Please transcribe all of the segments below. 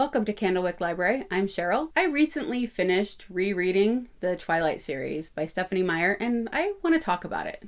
Welcome to Candlewick Library. I'm Cheryl. I recently finished rereading the Twilight series by Stephenie Meyer, and I want to talk about it.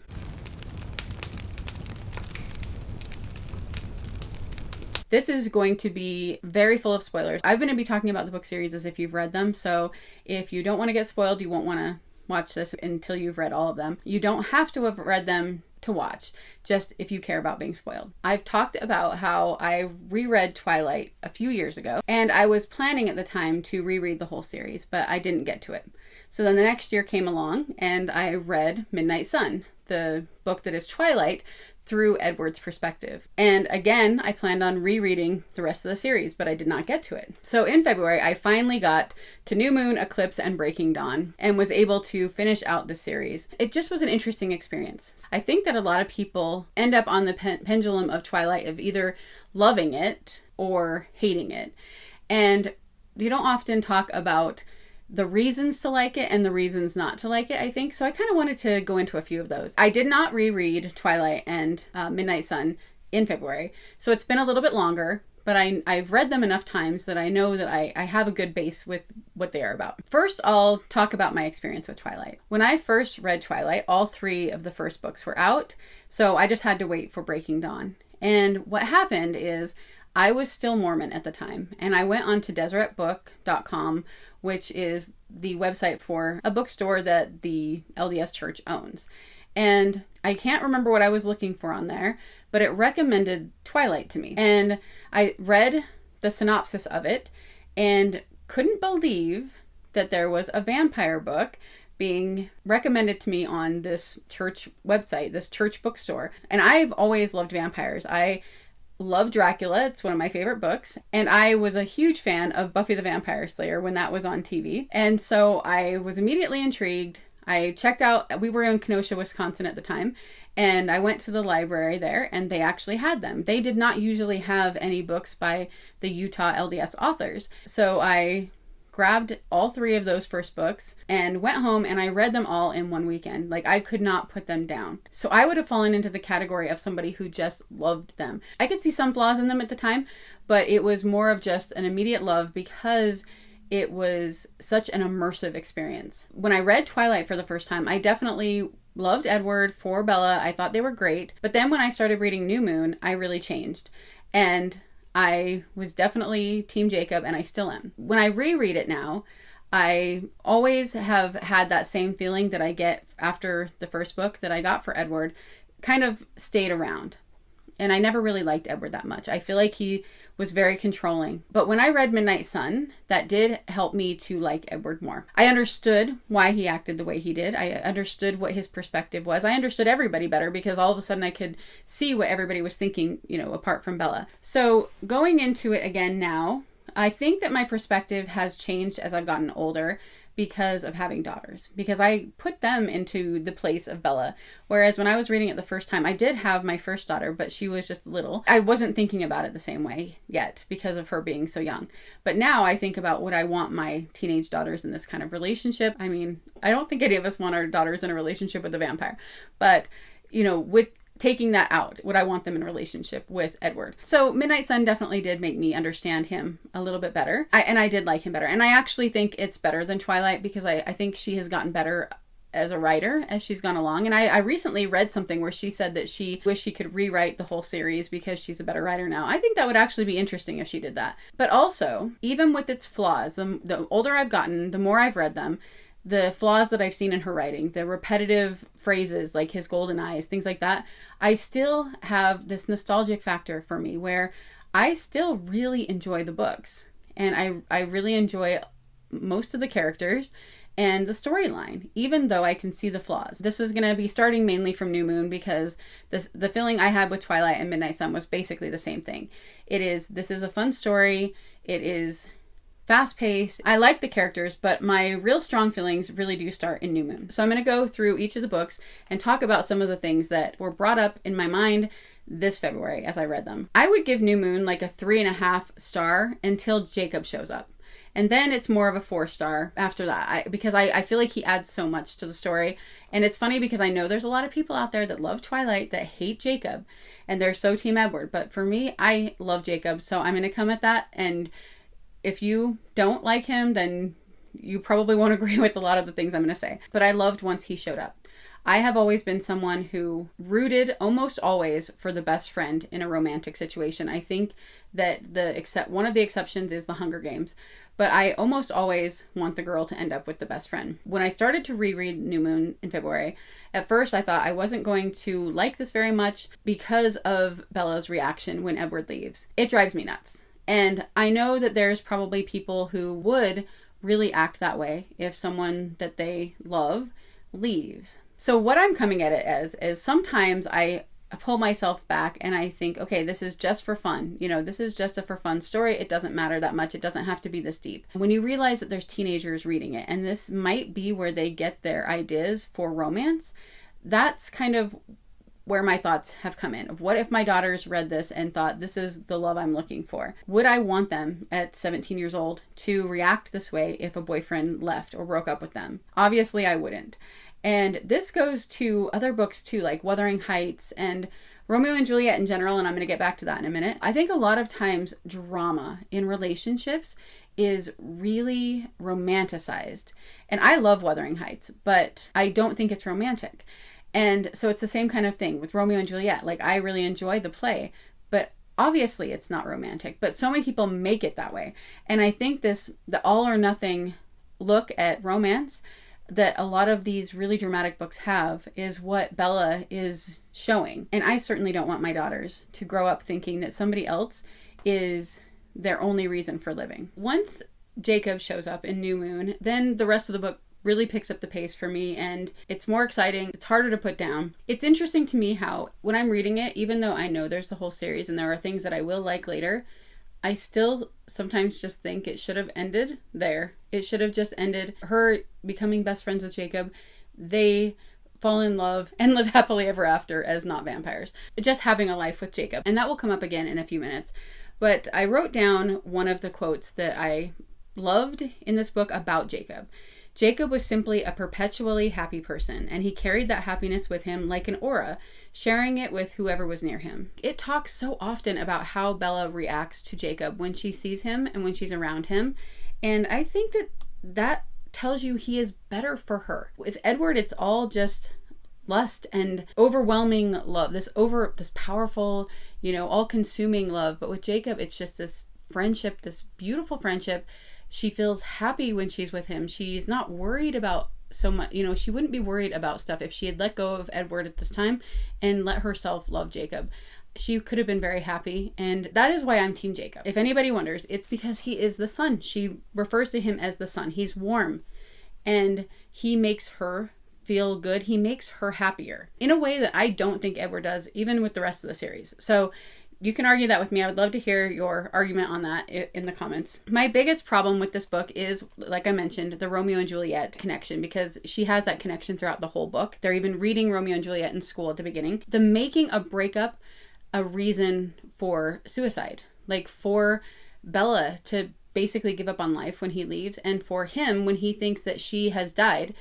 This is going to be very full of spoilers. I'm going to be talking about the book series as if you've read them, so if you don't want to get spoiled, you won't want to watch this until you've read all of them. You don't have to have read them to watch, just if you care about being spoiled. I've talked about how I reread Twilight a few years ago, and I was planning at the time to reread the whole series, but I didn't get to it. So then the next year came along, and I read Midnight Sun, the book that is Twilight, through Edward's perspective. And again, I planned on rereading the rest of the series, but I did not get to it. So in February, I finally got to New Moon, Eclipse, and Breaking Dawn, and was able to finish out the series. It just was an interesting experience. I think that a lot of people end up on the pendulum of Twilight of either loving it or hating it. And you don't often talk about the reasons to like it and the reasons not to like it, I think. So I kind of wanted to go into a few of those. I did not reread Twilight and Midnight Sun in February, so it's been a little bit longer, but I've read them enough times that I know that I have a good base with what they are about. First, I'll talk about my experience with Twilight. When I first read Twilight, all three of the first books were out, so I just had to wait for Breaking Dawn. And what happened is I was still Mormon at the time, and I went on to DeseretBook.com, which is the website for a bookstore that the LDS Church owns. And I can't remember what I was looking for on there, but it recommended Twilight to me. And I read the synopsis of it and couldn't believe that there was a vampire book being recommended to me on this church website, this church bookstore. And I've always loved vampires. I love Dracula. It's one of my favorite books. And I was a huge fan of Buffy the Vampire Slayer when that was on TV. And so I was immediately intrigued. I checked out, we were in Kenosha, Wisconsin at the time, and I went to the library there and they actually had them. They did not usually have any books by the Utah LDS authors. So I grabbed all three of those first books and went home and I read them all in one weekend. Like, I could not put them down. So I would have fallen into the category of somebody who just loved them. I could see some flaws in them at the time, but it was more of just an immediate love because it was such an immersive experience. When I read Twilight for the first time, I definitely loved Edward for Bella. I thought they were great. But then when I started reading New Moon, I really changed. And I was definitely Team Jacob, and I still am. When I reread it now, I always have had that same feeling that I get after the first book that I got for Edward kind of stayed around. And I never really liked Edward that much. I feel like he was very controlling. But when I read Midnight Sun, that did help me to like Edward more. I understood why he acted the way he did. I understood what his perspective was. I understood everybody better because all of a sudden I could see what everybody was thinking, apart from Bella. So going into it again now, I think that my perspective has changed as I've gotten older because of having daughters, because I put them into the place of Bella. Whereas when I was reading it the first time, I did have my first daughter, but she was just little. I wasn't thinking about it the same way yet because of her being so young. But now I think about would I want my teenage daughters in this kind of relationship? I mean, I don't think any of us want our daughters in a relationship with a vampire, but with taking that out, would I want them in a relationship with Edward? So Midnight Sun definitely did make me understand him a little bit better. I did like him better. And I actually think it's better than Twilight because I think she has gotten better as a writer as she's gone along. And I recently read something where she said that she wished she could rewrite the whole series because she's a better writer now. I think that would actually be interesting if she did that. But also, even with its flaws, the older I've gotten, the more I've read them, the flaws that I've seen in her writing, the repetitive phrases like his golden eyes, things like that, I still have this nostalgic factor for me where I still really enjoy the books. And I really enjoy most of the characters and the storyline, even though I can see the flaws. This was going to be starting mainly from New Moon because the feeling I had with Twilight and Midnight Sun was basically the same thing. This is a fun story. It is fast-paced. I like the characters, but my real strong feelings really do start in New Moon. So I'm going to go through each of the books and talk about some of the things that were brought up in my mind this February as I read them. I would give New Moon like a 3.5 star until Jacob shows up. And then it's more of a 4-star after that because I feel like he adds so much to the story. And it's funny because I know there's a lot of people out there that love Twilight that hate Jacob and they're so Team Edward. But for me, I love Jacob. So I'm going to come at that and if you don't like him, then you probably won't agree with a lot of the things I'm going to say. But I loved once he showed up. I have always been someone who rooted almost always for the best friend in a romantic situation. I think that one of the exceptions is the Hunger Games, but I almost always want the girl to end up with the best friend. When I started to reread New Moon in February, at first I thought I wasn't going to like this very much because of Bella's reaction when Edward leaves. It drives me nuts. And I know that there's probably people who would really act that way if someone that they love leaves. So what I'm coming at it as is sometimes I pull myself back and I think, okay, this is just for fun. This is just a for fun story. It doesn't matter that much. It doesn't have to be this deep. When you realize that there's teenagers reading it, and this might be where they get their ideas for romance, that's kind of where my thoughts have come in. Of what if my daughters read this and thought, this is the love I'm looking for? Would I want them at 17 years old to react this way if a boyfriend left or broke up with them? Obviously, I wouldn't. And this goes to other books too, like Wuthering Heights and Romeo and Juliet in general, and I'm going to get back to that in a minute. I think a lot of times drama in relationships is really romanticized. And I love Wuthering Heights, but I don't think it's romantic. And so it's the same kind of thing with Romeo and Juliet. Like, I really enjoy the play, but obviously it's not romantic. But so many people make it that way. And I think the all or nothing look at romance that a lot of these really dramatic books have is what Bella is showing. And I certainly don't want my daughters to grow up thinking that somebody else is their only reason for living. Once Jacob shows up in New Moon, then the rest of the book really picks up the pace for me, and it's more exciting. It's harder to put down. It's interesting to me how when I'm reading it, even though I know there's the whole series and there are things that I will like later, I still sometimes just think it should have ended there. It should have just ended her becoming best friends with Jacob. They fall in love and live happily ever after as not vampires. Just having a life with Jacob. And that will come up again in a few minutes. But I wrote down one of the quotes that I loved in this book about Jacob. Jacob was simply a perpetually happy person, and he carried that happiness with him like an aura, sharing it with whoever was near him. It talks so often about how Bella reacts to Jacob when she sees him and when she's around him, and I think that tells you he is better for her. With Edward, it's all just lust and overwhelming love, this powerful, all-consuming love, but with Jacob, it's just this friendship, this beautiful friendship. She feels happy when she's with him. She's not worried about so much, she wouldn't be worried about stuff if she had let go of Edward at this time and let herself love Jacob. She could have been very happy, and that is why I'm Team Jacob. If anybody wonders, it's because he is the sun. She refers to him as the sun. He's warm, and he makes her feel good. He makes her happier in a way that I don't think Edward does, even with the rest of the series. So you can argue that with me. I would love to hear your argument on that in the comments. My biggest problem with this book is, like I mentioned, the Romeo and Juliet connection, because she has that connection throughout the whole book. They're even reading Romeo and Juliet in school at the beginning. The making a breakup a reason for suicide, like for Bella to basically give up on life when he leaves, and for him when he thinks that she has died,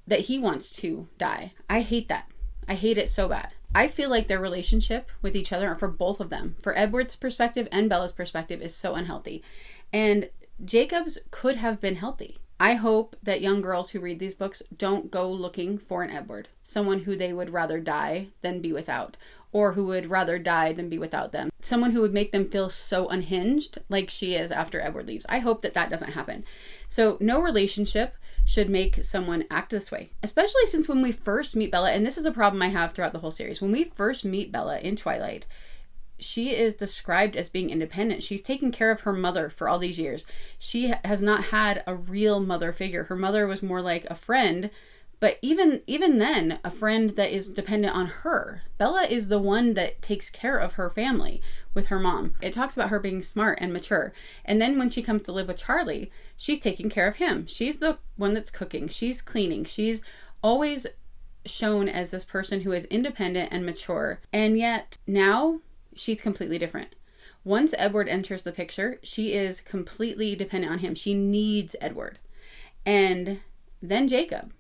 that he wants to die. I hate that. I hate it so bad. I feel like their relationship with each other, for both of them, for Edward's perspective and Bella's perspective, is so unhealthy. And Jacob's could have been healthy. I hope that young girls who read these books don't go looking for an Edward, someone who they would rather die than be without, or who would rather die than be without them. Someone who would make them feel so unhinged like she is after Edward leaves. I hope that doesn't happen. So no relationship should make someone act this way, especially since when we first meet Bella, and this is a problem I have throughout the whole series, when we first meet Bella in Twilight, she is described as being independent. She's taken care of her mother for all these years. She has not had a real mother figure. Her mother was more like a friend, but even then, a friend that is dependent on her. Bella is the one that takes care of her family with her mom. It talks about her being smart and mature. And then when she comes to live with Charlie, she's taking care of him. She's the one that's cooking. She's cleaning. She's always shown as this person who is independent and mature. And yet now she's completely different. Once Edward enters the picture, she is completely dependent on him. She needs Edward. And then Jacob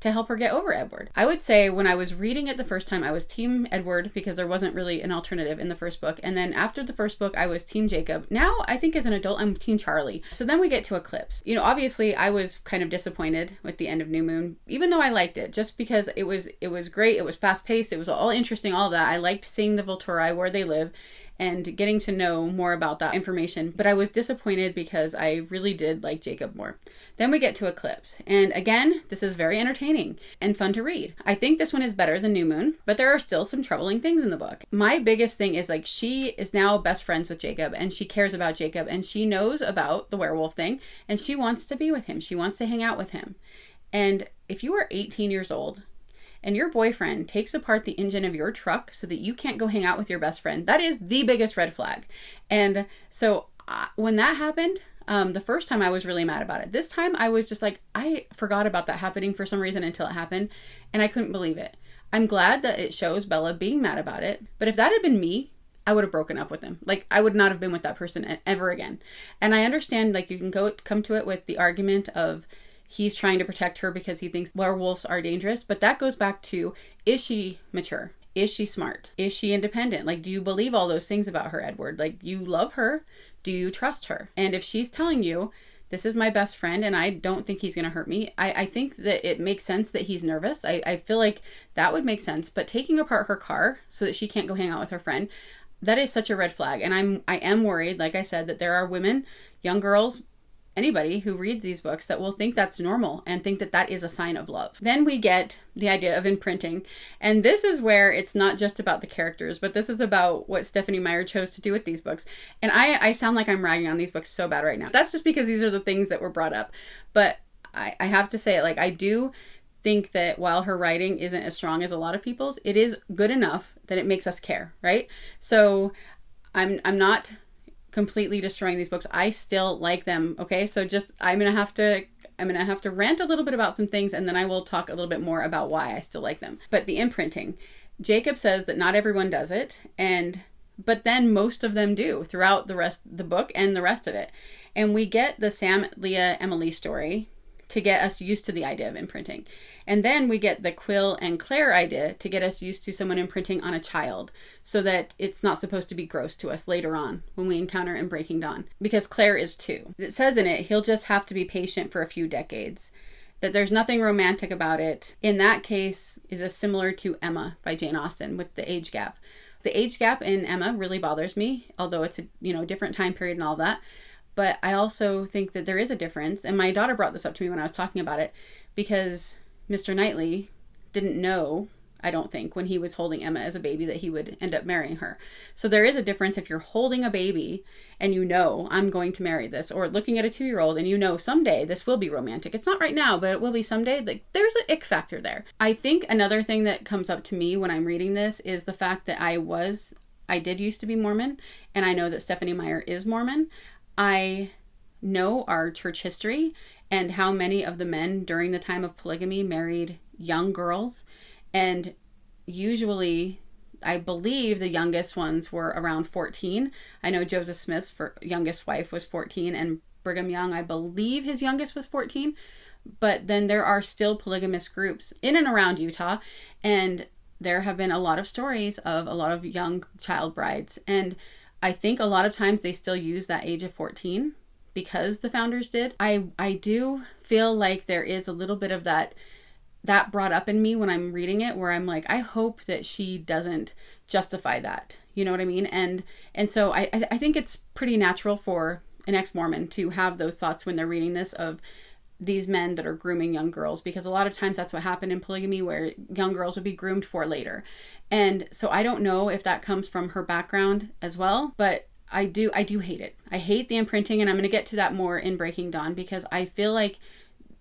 to help her get over Edward. I would say when I was reading it the first time, I was team Edward because there wasn't really an alternative in the first book. And then after the first book, I was team Jacob. Now I think as an adult, I'm team Charlie. So then we get to Eclipse. You know, obviously I was kind of disappointed with the end of New Moon, even though I liked it, just because it was great. It was fast paced. It was all interesting, all of that. I liked seeing the Volturi, where they live, and getting to know more about that information. But I was disappointed because I really did like Jacob more. Then we get to Eclipse. And again, this is very entertaining and fun to read. I think this one is better than New Moon, but there are still some troubling things in the book. My biggest thing is like she is now best friends with Jacob and she cares about Jacob and she knows about the werewolf thing and she wants to be with him. She wants to hang out with him. And if you are 18 years old and your boyfriend takes apart the engine of your truck so that you can't go hang out with your best friend, that is the biggest red flag. And so when that happened, the first time I was really mad about it. This time I was just like, I forgot about that happening for some reason until it happened, and I couldn't believe it. I'm glad that it shows Bella being mad about it, but if that had been me, I would have broken up with him. Like, I would not have been with that person ever again. And I understand, like, you can come to it with the argument of he's trying to protect her because he thinks werewolves are dangerous. But that goes back to, is she mature? Is she smart? Is she independent? Like, do you believe all those things about her, Edward? Like, you love her. Do you trust her? And if she's telling you, this is my best friend and I don't think he's going to hurt me, I think that it makes sense that he's nervous. I feel like that would make sense. But taking apart her car so that she can't go hang out with her friend, that is such a red flag. And I am worried, like I said, that there are women, young girls, anybody who reads these books that will think that's normal and think that that is a sign of love. Then we get the idea of imprinting. And this is where it's not just about the characters, but this is about what Stephenie Meyer chose to do with these books. And I sound like I'm ragging on these books so bad right now. That's just because these are the things that were brought up. But I have to say it, like, I do think that while her writing isn't as strong as a lot of people's, it is good enough that it makes us care, right? So I'm not completely destroying these books. I still like them. Okay. So just, I'm going to have to rant a little bit about some things and then I will talk a little bit more about why I still like them. But the imprinting, Jacob says that not everyone does it. But then most of them do throughout the rest of the book and the rest of it. And we get the Sam, Leah, Emily story to get us used to the idea of imprinting. And then we get the Quill and Claire idea to get us used to someone imprinting on a child so that it's not supposed to be gross to us later on when we encounter in Breaking Dawn. Because Claire is too. It says in it, he'll just have to be patient for a few decades. That there's nothing romantic about it. In that case, is as similar to Emma by Jane Austen with the age gap. The age gap in Emma really bothers me, although it's a different time period and all that. But I also think that there is a difference. And my daughter brought this up to me when I was talking about it because Mr. Knightley didn't know, I don't think, when he was holding Emma as a baby that he would end up marrying her. So there is a difference if you're holding a baby and you know, I'm going to marry this, or looking at a 2-year-old and you know someday this will be romantic. It's not right now, but it will be someday. Like, there's an ick factor there. I think another thing that comes up to me when I'm reading this is the fact that I did used to be Mormon, and I know that Stephenie Meyer is Mormon. I know our church history and how many of the men during the time of polygamy married young girls. And usually, I believe the youngest ones were around 14. I know Joseph Smith's youngest wife was 14, and Brigham Young, I believe his youngest was 14. But then there are still polygamous groups in and around Utah. And there have been a lot of stories of a lot of young child brides. And I think a lot of times they still use that age of 14 because the founders did. I do feel like there is a little bit of that brought up in me when I'm reading it, where I'm like, I hope that she doesn't justify that. You know what I mean? And so I think it's pretty natural for an ex-Mormon to have those thoughts when they're reading this of these men that are grooming young girls, because a lot of times that's what happened in polygamy, where young girls would be groomed for later. And so I don't know if that comes from her background as well, but I do hate it. I hate the imprinting, and I'm going to get to that more in Breaking Dawn, because I feel like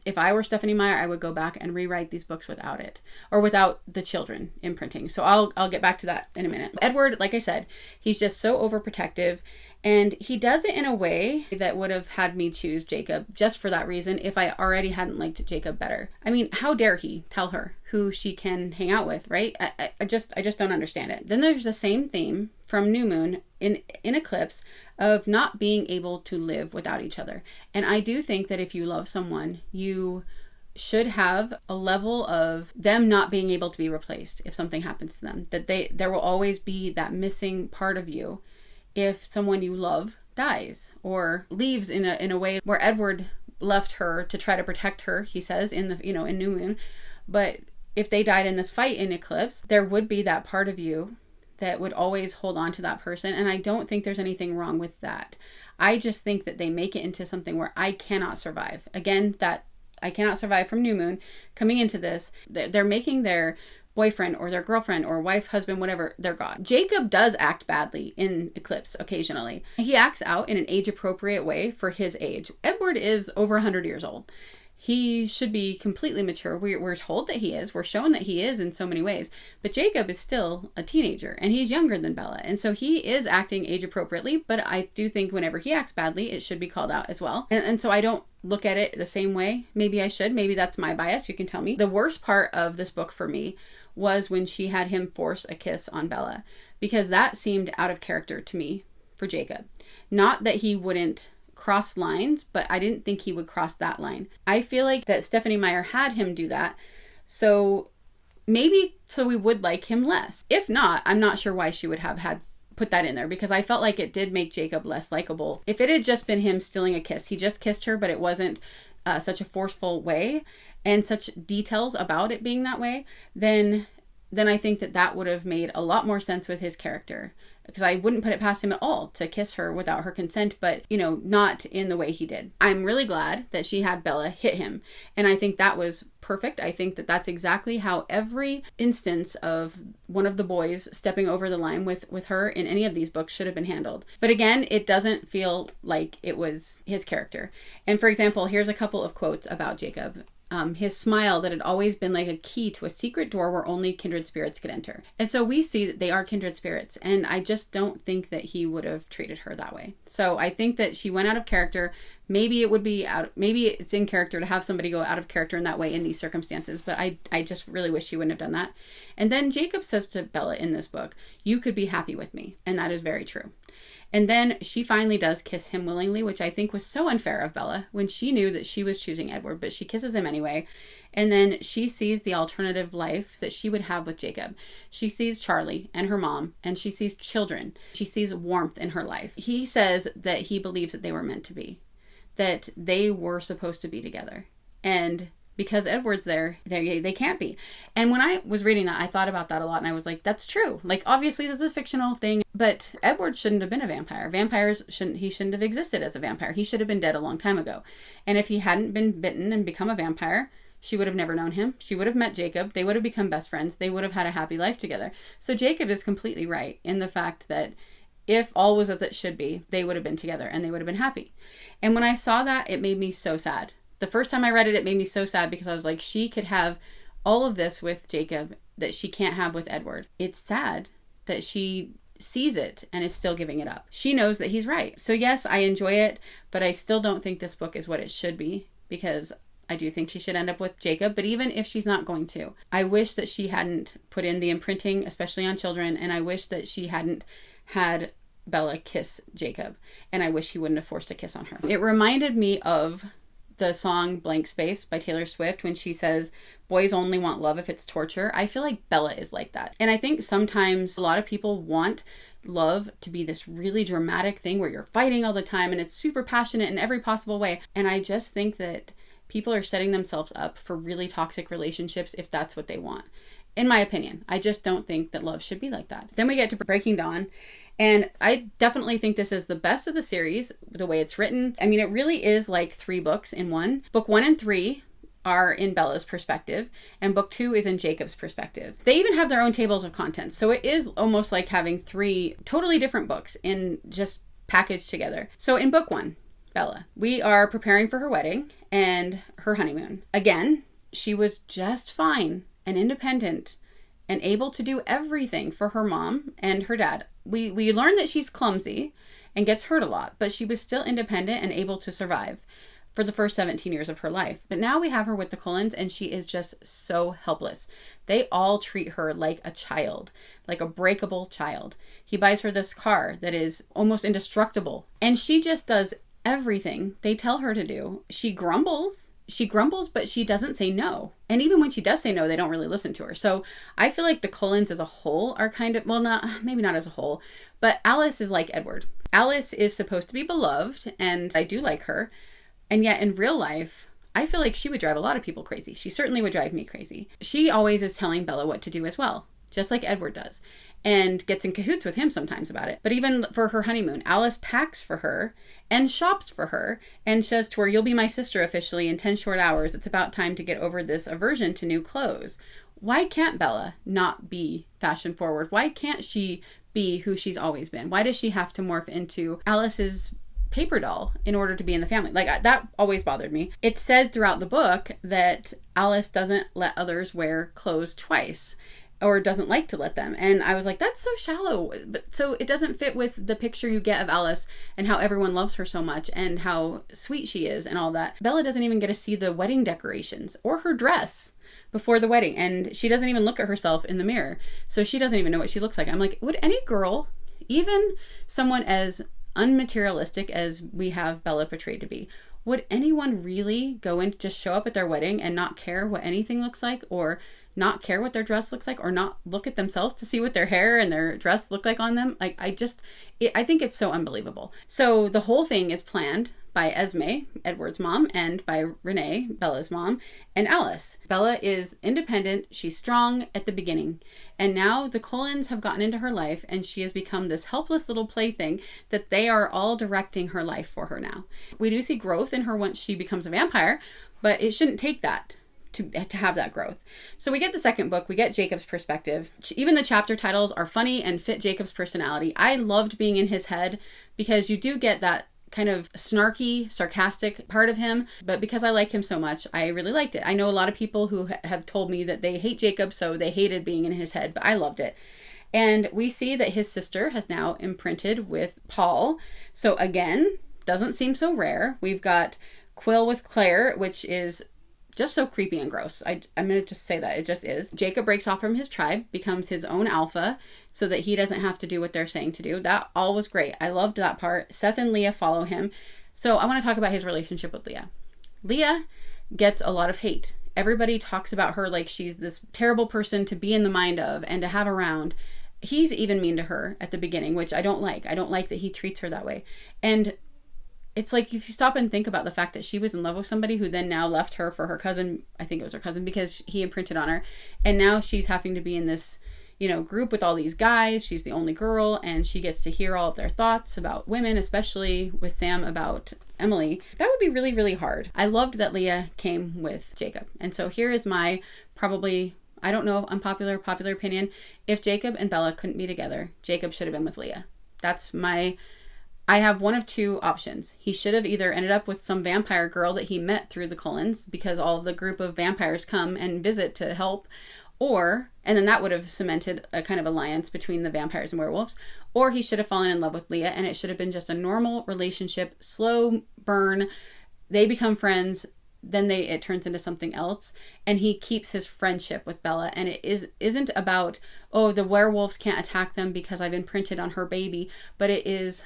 if I were Stephenie Meyer, I would go back and rewrite these books without it, or without the children imprinting. So I'll get back to that in a minute. Edward, like I said, he's just so overprotective, and he does it in a way that would have had me choose Jacob just for that reason if I already hadn't liked Jacob better. I mean, how dare he tell her who she can hang out with, right? I just don't understand it. Then there's the same theme from New Moon in Eclipse of not being able to live without each other. And I do think that if you love someone, you should have a level of them not being able to be replaced if something happens to them. That there will always be that missing part of you if someone you love dies or leaves in a way where Edward left her to try to protect her, he says, in the, in New Moon. But if they died in this fight in Eclipse, there would be that part of you that would always hold on to that person. And I don't think there's anything wrong with that. I just think that they make it into something where I cannot survive. Again, that I cannot survive from New Moon. Coming into this, they're making their boyfriend or their girlfriend or wife, husband, whatever, their god. Jacob does act badly in Eclipse occasionally. He acts out in an age-appropriate way for his age. Edward is over 100 years old. He should be completely mature. We're told that he is. We're shown that he is in so many ways. But Jacob is still a teenager, and he's younger than Bella. And so he is acting age appropriately, but I do think whenever he acts badly, it should be called out as well. And so I don't look at it the same way. Maybe I should. Maybe that's my bias. You can tell me. The worst part of this book for me was when she had him force a kiss on Bella, because that seemed out of character to me for Jacob. Not that he wouldn't cross lines, but I didn't think he would cross that line. I feel like that Stephenie Meyer had him do that, so maybe so we would like him less. If not, I'm not sure why she would have had put that in there, because I felt like it did make Jacob less likable. If it had just been him stealing a kiss, he just kissed her, but it wasn't such a forceful way and such details about it being that way, then I think that would have made a lot more sense with his character. Because I wouldn't put it past him at all to kiss her without her consent, but, not in the way he did. I'm really glad that she had Bella hit him. And I think that was perfect. I think that that's exactly how every instance of one of the boys stepping over the line with her in any of these books should have been handled. But again, it doesn't feel like it was his character. And for example, here's a couple of quotes about Jacob. His smile that had always been like a key to a secret door where only kindred spirits could enter. And so we see that they are kindred spirits, and I just don't think that he would have treated her that way. So I think that she went out of character. Maybe it's in character to have somebody go out of character in that way in these circumstances, but I just really wish she wouldn't have done that. And then Jacob says to Bella in this book, "You could be happy with me." And that is very true. And then she finally does kiss him willingly, which I think was so unfair of Bella when she knew that she was choosing Edward, but she kisses him anyway. And then she sees the alternative life that she would have with Jacob. She sees Charlie and her mom, and she sees children. She sees warmth in her life. He says that he believes that they were meant to be, that they were supposed to be together. And because Edward's there, they can't be. And when I was reading that, I thought about that a lot, and I was like, that's true. Like, obviously this is a fictional thing, but Edward shouldn't have been a vampire. He shouldn't have existed as a vampire. He should have been dead a long time ago. And if he hadn't been bitten and become a vampire, she would have never known him. She would have met Jacob. They would have become best friends. They would have had a happy life together. So Jacob is completely right in the fact that if all was as it should be, they would have been together and they would have been happy. And when I saw that, it made me so sad. The first time I read it, it made me so sad because I was like, she could have all of this with Jacob that she can't have with Edward. It's sad that she sees it and is still giving it up. She knows that he's right. So yes, I enjoy it, but I still don't think this book is what it should be, because I do think she should end up with Jacob. But even if she's not going to, I wish that she hadn't put in the imprinting, especially on children, and I wish that she hadn't had Bella kiss Jacob, and I wish he wouldn't have forced a kiss on her. It reminded me of the song Blank Space by Taylor Swift when she says, boys only want love if it's torture. I feel like Bella is like that. And I think sometimes a lot of people want love to be this really dramatic thing where you're fighting all the time and it's super passionate in every possible way. And I just think that people are setting themselves up for really toxic relationships if that's what they want. In my opinion, I just don't think that love should be like that. Then we get to Breaking Dawn. And I definitely think this is the best of the series, the way it's written. I mean, it really is like 3 books in one. Book 1 and 3 are in Bella's perspective, and book 2 is in Jacob's perspective. They even have their own tables of contents. So it is almost like having 3 totally different books in just packaged together. So in book 1, Bella, we are preparing for her wedding and her honeymoon. Again, she was just fine and independent and able to do everything for her mom and her dad. We learn that she's clumsy and gets hurt a lot, but she was still independent and able to survive for the first 17 years of her life. But now we have her with the Cullens, and she is just so helpless. They all treat her like a child, like a breakable child. He buys her this car that is almost indestructible, and she just does everything they tell her to do. She grumbles. she grumbles, but she doesn't say no. And even when she does say no, they don't really listen to her. So I feel like the Cullens as a whole are kind of, well, maybe not as a whole, but Alice is like Edward. Alice is supposed to be beloved, and I do like her. And yet in real life, I feel like she would drive a lot of people crazy. She certainly would drive me crazy. She always is telling Bella what to do as well, just like Edward does, and gets in cahoots with him sometimes about it. But even for her honeymoon, Alice packs for her and shops for her and says to her, "You'll be my sister officially in 10 short hours. It's about time to get over this aversion to new clothes." Why can't Bella not be fashion forward? Why can't she be who she's always been? Why does she have to morph into Alice's paper doll in order to be in the family? Like, that always bothered me. It's said throughout the book that Alice doesn't let others wear clothes twice, or doesn't like to let them. And I was like, that's so shallow. But so it doesn't fit with the picture you get of Alice and how everyone loves her so much and how sweet she is and all that. Bella doesn't even get to see the wedding decorations or her dress before the wedding. And she doesn't even look at herself in the mirror. So she doesn't even know what she looks like. I'm like, would any girl, even someone as unmaterialistic as we have Bella portrayed to be, would anyone really go and just show up at their wedding and not care what anything looks like, or not care what their dress looks like, or not look at themselves to see what their hair and their dress look like on them? Like, I think it's so unbelievable. So the whole thing is planned by Esme, Edward's mom, and by Renee, Bella's mom, and Alice. Bella is independent. She's strong at the beginning. And now the Cullens have gotten into her life, and she has become this helpless little plaything that they are all directing her life for her now. We do see growth in her once she becomes a vampire, but it shouldn't take that to have that growth. So we get the second book, we get Jacob's perspective. Even the chapter titles are funny and fit Jacob's personality. I loved being in his head because you do get that kind of snarky, sarcastic part of him, but because I like him so much, I really liked it. I know a lot of people who have told me that they hate Jacob, so they hated being in his head, but I loved it. And we see that his sister has now imprinted with Paul. So again, doesn't seem so rare. We've got Quill with Claire, which is just so creepy and gross. I'm going to just say that. It just is. Jacob breaks off from his tribe, becomes his own alpha, so that he doesn't have to do what they're saying to do. That all was great. I loved that part. Seth and Leah follow him. So I want to talk about his relationship with Leah. Leah gets a lot of hate. Everybody talks about her like she's this terrible person to be in the mind of and to have around. He's even mean to her at the beginning, which I don't like. I don't like that he treats her that way. And it's like, if you stop and think about the fact that she was in love with somebody who then now left her for her cousin, I think it was her cousin, because he imprinted on her. And now she's having to be in this, group with all these guys. She's the only girl, and she gets to hear all of their thoughts about women, especially with Sam about Emily. That would be really, really hard. I loved that Leah came with Jacob. And so here is my probably, I don't know, popular opinion. If Jacob and Bella couldn't be together, Jacob should have been with Leah. I have one of two options. He should have either ended up with some vampire girl that he met through the Cullens, because all of the group of vampires come and visit to help, and then that would have cemented a kind of alliance between the vampires and werewolves, or he should have fallen in love with Leah, and it should have been just a normal relationship, slow burn. They become friends, then it turns into something else, and he keeps his friendship with Bella, and it isn't about, oh, the werewolves can't attack them because I've imprinted on her baby, but it is,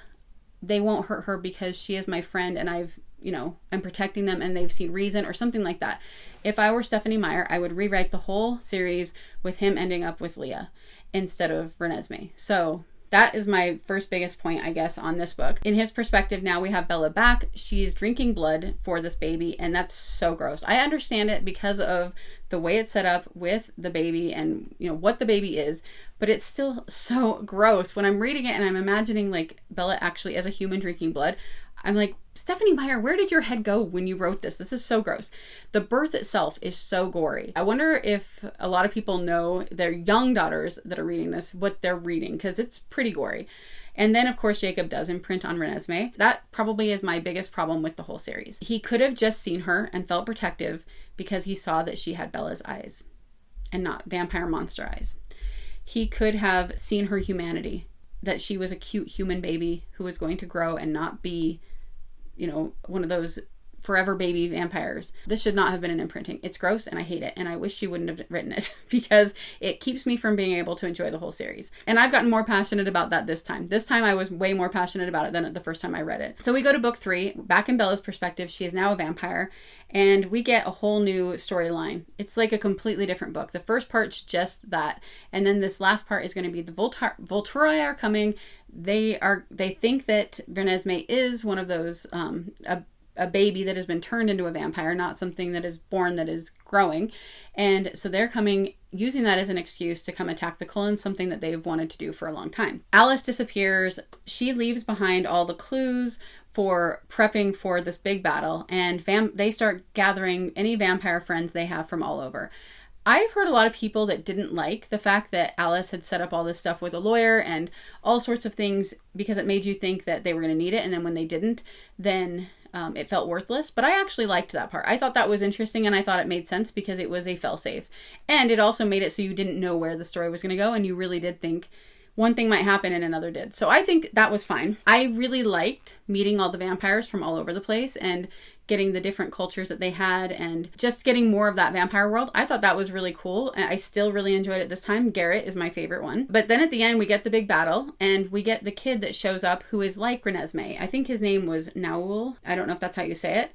they won't hurt her because she is my friend and I'm protecting them and they've seen reason, or something like that. If I were Stephenie Meyer, I would rewrite the whole series with him ending up with Leah instead of Renesmee. So that is my first biggest point, I guess, on this book. In his perspective, now we have Bella back. She's drinking blood for this baby, and that's so gross. I understand it because of the way it's set up with the baby and, what the baby is, but it's still so gross. When I'm reading it and I'm imagining, like, Bella actually as a human drinking blood, I'm like, Stephenie Meyer, where did your head go when you wrote this? This is so gross. The birth itself is so gory. I wonder if a lot of people know, their young daughters that are reading this, what they're reading, because it's pretty gory. And then, of course, Jacob does imprint on Renesmee. That probably is my biggest problem with the whole series. He could have just seen her and felt protective because he saw that she had Bella's eyes and not vampire monster eyes. He could have seen her humanity, that she was a cute human baby who was going to grow and not be, one of those forever baby vampires. This should not have been an imprinting. It's gross and I hate it. And I wish she wouldn't have written it because it keeps me from being able to enjoy the whole series. And I've gotten more passionate about that this time. This time I was way more passionate about it than the first time I read it. So we go to book 3. Back in Bella's perspective, she is now a vampire. And we get a whole new storyline. It's like a completely different book. The first part's just that. And then this last part is going to be the Volturi are coming. They think that Renesmee is one of those, a baby that has been turned into a vampire, not something that is born that is growing. And so they're coming, using that as an excuse to come attack the Cullens, something that they've wanted to do for a long time. Alice disappears. She leaves behind all the clues for prepping for this big battle, and they start gathering any vampire friends they have from all over. I've heard a lot of people that didn't like the fact that Alice had set up all this stuff with a lawyer and all sorts of things because it made you think that they were going to need it, and then when they didn't, then it felt worthless. But I actually liked that part. I thought that was interesting, and I thought it made sense because it was a fail-safe. And it also made it so you didn't know where the story was going to go, and you really did think one thing might happen and another did. So I think that was fine. I really liked meeting all the vampires from all over the place and getting the different cultures that they had and just getting more of that vampire world. I thought that was really cool. And I still really enjoyed it this time. Garrett is my favorite one. But then at the end, we get the big battle and we get the kid that shows up who is like Renesmee. I think his name was Naul. I don't know if that's how you say it.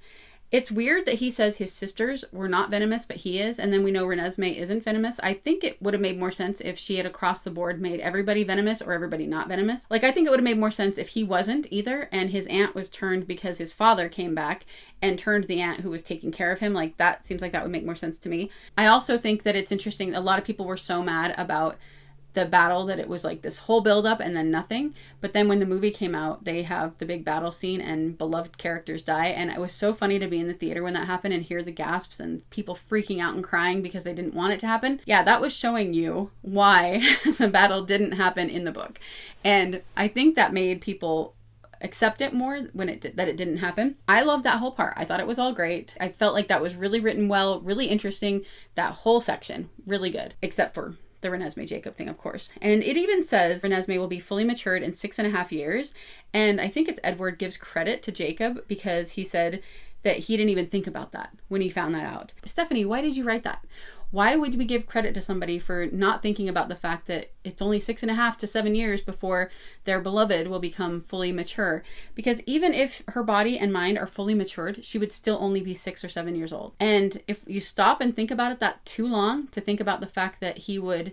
It's weird that he says his sisters were not venomous, but he is. And then we know Renesmee isn't venomous. I think it would have made more sense if she had across the board made everybody venomous or everybody not venomous. Like, I think it would have made more sense if he wasn't either. And his aunt was turned because his father came back and turned the aunt who was taking care of him. Like, that seems like that would make more sense to me. I also think that it's interesting. A lot of people were so mad about the battle that it was like this whole buildup and then nothing. But then when the movie came out, they have the big battle scene and beloved characters die. And it was so funny to be in the theater when that happened and hear the gasps and people freaking out and crying because they didn't want it to happen. Yeah, that was showing you why the battle didn't happen in the book. And I think that made people accept it more when it didn't happen. I loved that whole part. I thought it was all great. I felt like that was really written well, really interesting. That whole section, really good, except for the Renesmee Jacob thing, of course. And it even says Renesmee will be fully matured in 6.5 years. And I think it's Edward gives credit to Jacob because he said that he didn't even think about that when he found that out. Stephenie, why did you write that? Why would we give credit to somebody for not thinking about the fact that it's only 6.5 to 7 years before their beloved will become fully mature? Because even if her body and mind are fully matured, she would still only be 6 or 7 years old. And if you stop and think about it that too long to think about the fact that he would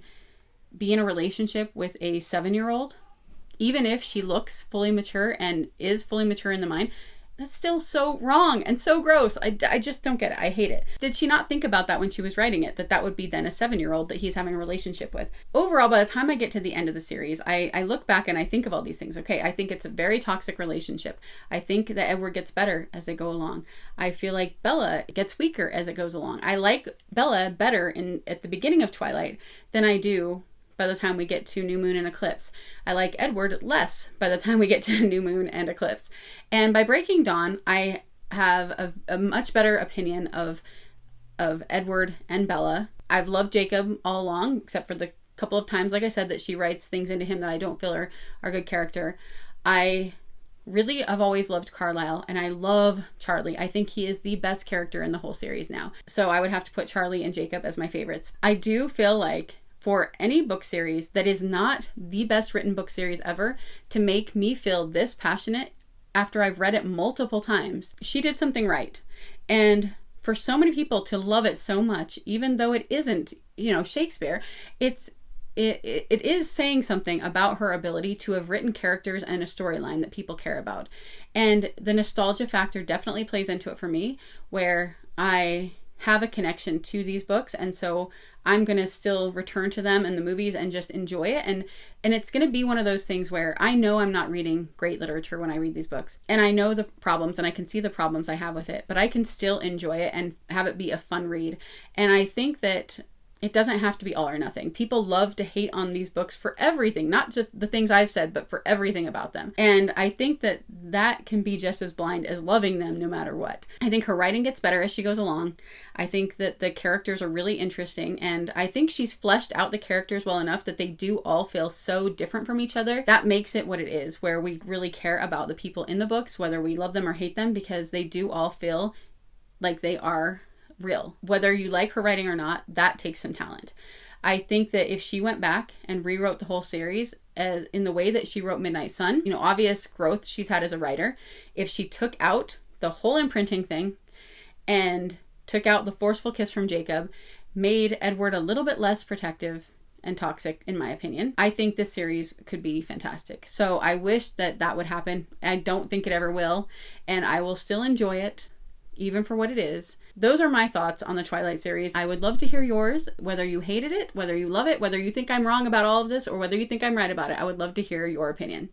be in a relationship with a 7-year-old, even if she looks fully mature and is fully mature in the mind, that's still so wrong and so gross. I just don't get it. I hate it. Did she not think about that when she was writing it? That would be then a 7-year-old that he's having a relationship with. Overall, by the time I get to the end of the series, I look back and I think of all these things. Okay, I think it's a very toxic relationship. I think that Edward gets better as they go along. I feel like Bella gets weaker as it goes along. I like Bella better at the beginning of Twilight than I do by the time we get to New Moon and Eclipse. I like Edward less by the time we get to New Moon and Eclipse. And by Breaking Dawn, I have a much better opinion of Edward and Bella. I've loved Jacob all along, except for the couple of times, like I said, that she writes things into him that I don't feel are good character. I really have always loved Carlisle, and I love Charlie. I think he is the best character in the whole series now. So I would have to put Charlie and Jacob as my favorites. I do feel like for any book series that is not the best written book series ever to make me feel this passionate after I've read it multiple times, she did something right. And for so many people to love it so much, even though it isn't, Shakespeare, it is saying something about her ability to have written characters and a storyline that people care about. And the nostalgia factor definitely plays into it for me, where I have a connection to these books, and so I'm going to still return to them and the movies and just enjoy it. And it's going to be one of those things where I know I'm not reading great literature when I read these books. And I know the problems and I can see the problems I have with it, but I can still enjoy it and have it be a fun read. And I think that It doesn't have to be all or nothing. People love to hate on these books for everything, not just the things I've said, but for everything about them. And I think that that can be just as blind as loving them no matter what. I think her writing gets better as she goes along. I think that the characters are really interesting, and I think she's fleshed out the characters well enough that they do all feel so different from each other. That makes it what it is, where we really care about the people in the books, whether we love them or hate them, because they do all feel like they are real. Whether you like her writing or not, that takes some talent. I think that if she went back and rewrote the whole series as in the way that she wrote Midnight Sun, obvious growth she's had as a writer, if she took out the whole imprinting thing and took out the forceful kiss from Jacob, made Edward a little bit less protective and toxic, in my opinion, I think this series could be fantastic. So I wish that that would happen. I don't think it ever will, and I will still enjoy it, even for what it is. Those are my thoughts on the Twilight series. I would love to hear yours, whether you hated it, whether you love it, whether you think I'm wrong about all of this, or whether you think I'm right about it. I would love to hear your opinion.